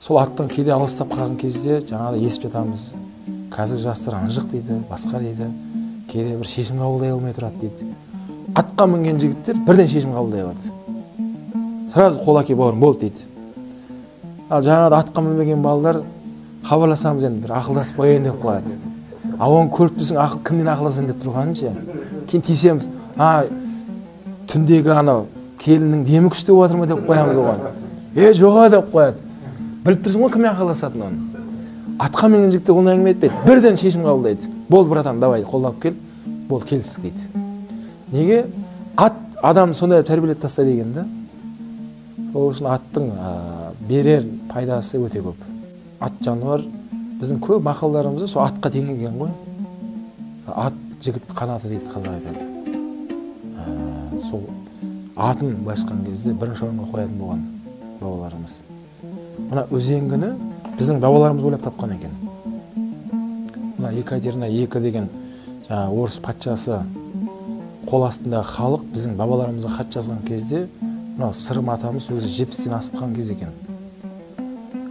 сол аттан кейде алыстап қалған кезде жаңағыдай естіп жатамыз. Қазір жастар анжық дейді, басқа дейді. Кейде бір шешім қабылдай алмай тұрады дейді. Атқа мінген жігіттер бірден шешім қабылдай алады. Сразу қол әке бауырым болды дейді. Ал жаңағыда атқа мінбеген балалар хабарласамыз енді бір ақылдасып қояйын деп қояды. Оны көріп тұрсың, кіммен ақылдасайын деп тұрғанынша. Кейін тиісеміз. Түндегі анау келіннің демі күшті болып жатыр ма деп қоямыз оған. Жоға деп қояды. Біліп тұрсың ғой кіммен ақылдасатынын оны. Атқа мінген жігіттер оны әңгіме етпейді. Бірден шешім қабылдайды. Болды, братан, давай, қолдап кел. Болды, келістік дейді. Неге? Адам сондай тәрбиелеп тастайды екен да. Сол үшін аттың берер пайдасы өте көп. Ат жануар біздің көп мақалдарымызда сол атқа теңелген ғой. Ат жігіт қанаты дейді қазақ айтады. Сол атын башқан кезде бірінші орынға қоятын болған бабаларымыз. Мына үзеңгіні біздің бабаларымыз ойлап тапқан екен. Мына Екатерина II деген орыс патшасы қол астындағы халық біздің бабаларымызға хат жазған кезде, мынау Сырым атамыз өзі 70-тен асып кез екен.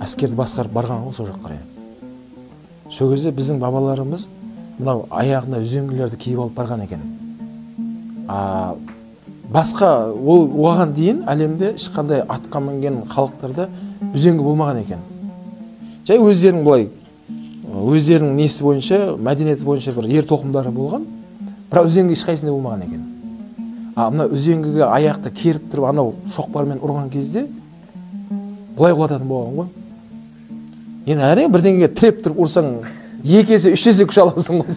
Әскерді басқарып барған ғой сол жаққа қарай. Сол кезде біздің бабаларымыз мынау аяғында үзеңгілерді киіп алып барған екен. Басқа оған дейін әлемде ешқандай атқа мінген халықтарда үзеңгі болмаған екен. Жай өздерінің былай, өздерінің несі бойынша, мәдениеті бойынша бір ер тоқымдары болған, бірақ үзеңгі ешқайсында болмаған екен. Мына үзеңгіге аяқты керіп тұрып, анау шоқпармен ұрған кезде былай құлататын болған ғой. Енді әрең бірдеңеге тіреп тұрып ұрсаң, 2 есе 3 есе күш аласың ғой.